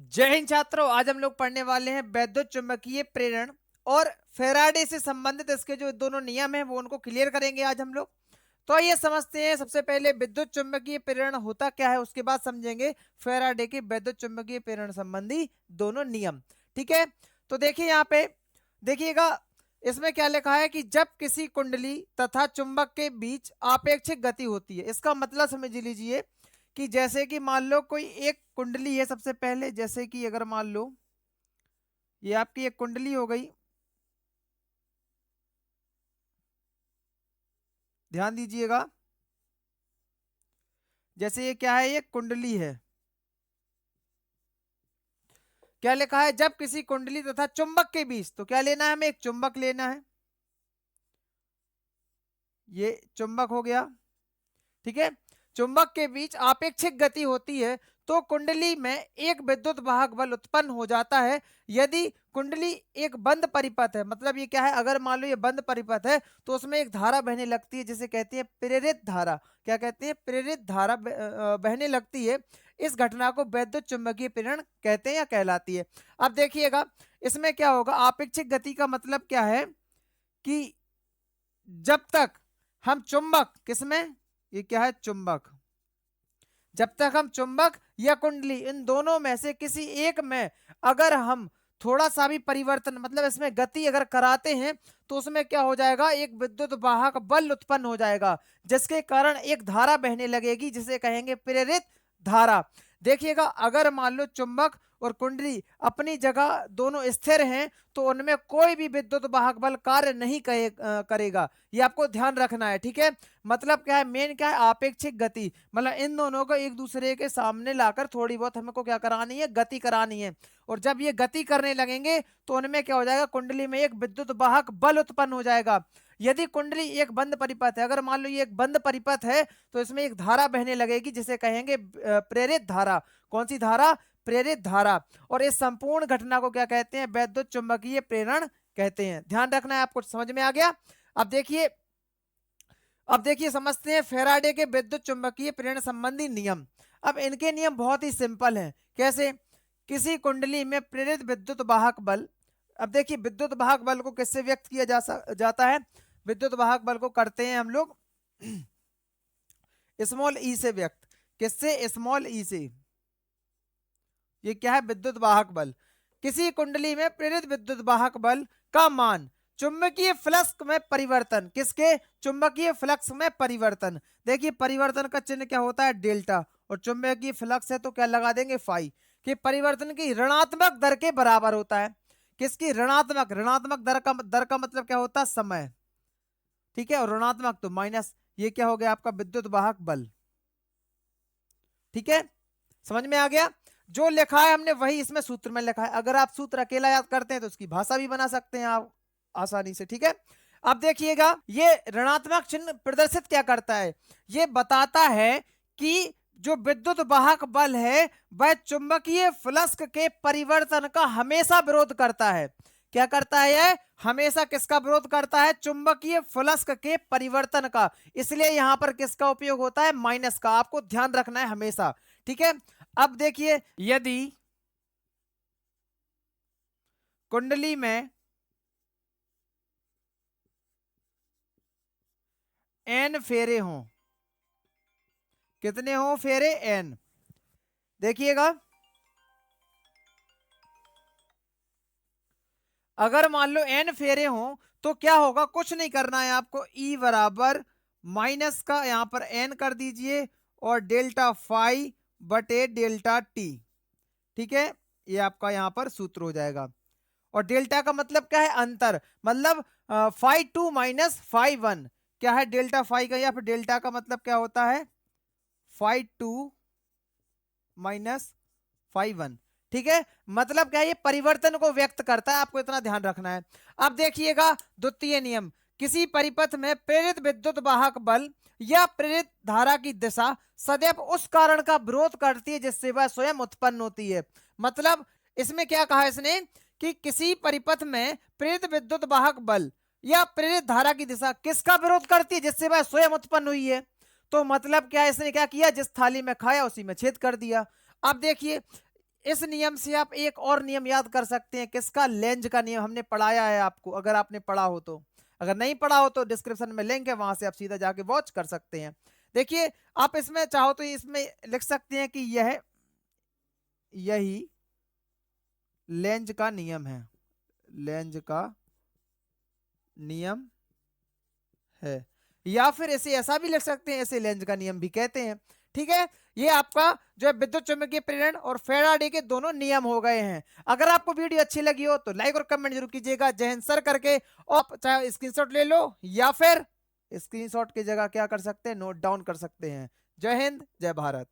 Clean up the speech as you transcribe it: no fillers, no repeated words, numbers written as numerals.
जय हिंद छात्रों, आज हम लोग पढ़ने वाले हैं वैद्युत चुंबकीय प्रेरण और फेराडे से संबंधित इसके जो दोनों नियम हैं वो उनको क्लियर करेंगे आज हम लोग। तो ये समझते हैं सबसे पहले विद्युत चुंबकीय प्रेरण होता क्या है, उसके बाद समझेंगे फेराडे के वैद्युत चुंबकीय प्रेरण संबंधी दोनों नियम। ठीक है, तो देखिए यहाँ पे देखिएगा, इसमें क्या लिखा है कि जब किसी कुंडली तथा चुंबक के बीच आपेक्षिक गति होती है, इसका मतलब समझ लीजिए कि जैसे कि मान लो कोई एक कुंडली है, सबसे पहले जैसे कि अगर मान लो ये आपकी एक कुंडली हो गई, ध्यान दीजिएगा, जैसे ये क्या है, ये कुंडली है। क्या लिखा है, जब किसी कुंडली तथा चुंबक के बीच, तो क्या लेना है हमें, एक चुंबक लेना है, ये चुंबक हो गया। ठीक है, चुंबक के बीच आपेक्षिक गति होती है तो कुंडली में एक विद्युत वाहक बल उत्पन्न हो जाता है। यदि कुंडली एक बंद परिपथ है, मतलब ये क्या है, अगर मान लो ये बंद परिपथ है तो उसमें एक धारा बहने लगती है जिसे कहते हैं प्रेरित धारा। क्या कहते हैं, प्रेरित धारा बहने लगती है। इस घटना को वैद्युत चुंबकीय प्रेरण कहते हैं या कहलाती है। अब देखिएगा इसमें क्या होगा, आपेक्षिक गति का मतलब क्या है कि जब तक हम चुंबक, किसमें, ये क्या है चुंबक, जब तक हम चुंबक या कुंडली इन दोनों में से किसी एक में अगर हम थोड़ा सा भी परिवर्तन, मतलब इसमें गति अगर कराते हैं तो उसमें क्या हो जाएगा, एक विद्युत वाहक बल उत्पन्न हो जाएगा जिसके कारण एक धारा बहने लगेगी जिसे कहेंगे प्रेरित धारा। देखिएगा अगर मान लो चुंबक और कुंडली अपनी जगह दोनों स्थिर हैं तो उनमें कोई भी विद्युत वाहक बल कार्य नहीं करेगा, ये आपको ध्यान रखना है। ठीक है, मतलब क्या है, मेन क्या है, आपेक्षिक गति, मतलब इन दोनों को एक दूसरे के सामने लाकर थोड़ी बहुत हमको क्या करानी है, गति करानी है। और जब ये गति करने लगेंगे तो उनमें क्या हो जाएगा, कुंडली में एक विद्युत वाहक बल उत्पन्न हो जाएगा। यदि कुंडली एक बंद परिपथ है, अगर मान लो ये एक बंद परिपथ है तो इसमें एक धारा बहने लगेगी जिसे कहेंगे प्रेरित धारा। कौन सी धारा, प्रेरित धारा। और इस संपूर्ण घटना को क्या कहते हैं, वैद्युत चुंबकीय प्रेरण कहते हैं। ध्यान रखना है, आपको समझ में आ गया। अब देखिए समझते हैं फेराडे के विद्युत चुंबकीय प्रेरण संबंधी नियम। अब इनके नियम बहुत ही सिंपल हैं। कैसे, किसी कुंडली में प्रेरित विद्युत वाहक बल, अब देखिए विद्युत वाहक बल को किससे व्यक्त किया जाता है, विद्युत वाहक बल को करते हैं हम लोग स्मॉल ई से व्यक्त। किससे, स्मॉल ई से। ये क्या है, विद्युत वाहक बल। किसी कुंडली में प्रेरित विद्युत वाहक बल का मान चुंबकीय फ्लक्स में परिवर्तन, किसके, चुंबकीय फ्लक्स में परिवर्तन। देखिए परिवर्तन का चिन्ह क्या होता है, डेल्टा, और चुंबकीय फ्लक्स है तो क्या लगा देंगे, फाई, कि परिवर्तन की ऋणात्मक दर के बराबर होता है। किसकी, ऋणात्मक, ऋणात्मक दर का मतलब क्या होता है, समय। ठीक है, और ऋणात्मक तो माइनस, ये क्या हो गया आपका विद्युत वाहक बल। ठीक है, समझ में आ गया। जो लिखा है हमने वही इसमें सूत्र में लिखा है, अगर आप सूत्र अकेला याद करते हैं तो उसकी भाषा भी बना सकते हैं आप आसानी से। ठीक है, अब देखिएगा ये ऋणात्मक चिन्ह प्रदर्शित क्या करता है, ये बताता है कि जो विद्युत वाहक बल है वह चुंबकीय फ्लक्स के परिवर्तन का हमेशा विरोध करता है। क्या करता है, यह हमेशा किसका विरोध करता है, चुंबकीय फ्लक्स के परिवर्तन का। इसलिए यहां पर किसका उपयोग होता है, माइनस का, आपको ध्यान रखना है हमेशा। ठीक है, अब देखिए यदि कुंडली में एन फेरे हों, कितने हों फेरे, एन। देखिएगा अगर मान लो एन फेरे हों तो क्या होगा, कुछ नहीं करना है आपको, ई बराबर माइनस का यहां पर एन कर दीजिए और डेल्टा फाई बटे डेल्टा टी। ठीक है, ये आपका यहां पर सूत्र हो जाएगा। और डेल्टा का मतलब क्या है, अंतर, मतलब phi two minus phi one. क्या है डेल्टा फाई का, या फिर डेल्टा का मतलब क्या होता है, phi two minus phi one. ठीक है, मतलब क्या है, ये परिवर्तन को व्यक्त करता है, आपको इतना ध्यान रखना है। अब देखिएगा द्वितीय नियम, किसी परिपथ में प्रेरित विद्युत वाहक बल या प्रेरित धारा की दिशा सदैव उस कारण का विरोध करती है जिससे वह स्वयं उत्पन्न होती है। मतलब इसमें क्या कहा इसने कि किसी परिपथ में प्रेरित विद्युत वाहक बल या प्रेरित धारा की दिशा किसका विरोध करती है, जिससे वह स्वयं उत्पन्न हुई है। तो मतलब क्या, इसने क्या किया, जिस थाली में खाया उसी में छेद कर दिया। अब देखिए इस नियम से आप एक और नियम याद कर सकते हैं, किसका? लेंज का नियम। हमने पढ़ाया है आपको, अगर आपने पढ़ा हो तो। अगर नहीं पढ़ा हो तो डिस्क्रिप्शन में लिंक है, वहां से आप सीधा जाके वॉच कर सकते हैं। देखिए, आप इसमें चाहो तो इसमें लिख सकते हैं कि यही लेंज का नियम है, लेंज का नियम है। या फिर इसे ऐसा भी लिख सकते हैं, इसे लेंज का नियम भी कहते हैं। ठीक है, ये आपका जो है विद्युत चुंबकीय प्रेरण और फैराडे के दोनों नियम हो गए हैं। अगर आपको वीडियो अच्छी लगी हो तो लाइक और कमेंट जरूर कीजिएगा। जय हिंद सर करके, और चाहे स्क्रीनशॉट ले लो या फिर स्क्रीनशॉट की जगह क्या कर सकते हैं, नोट डाउन कर सकते हैं। जय हिंद, जय भारत।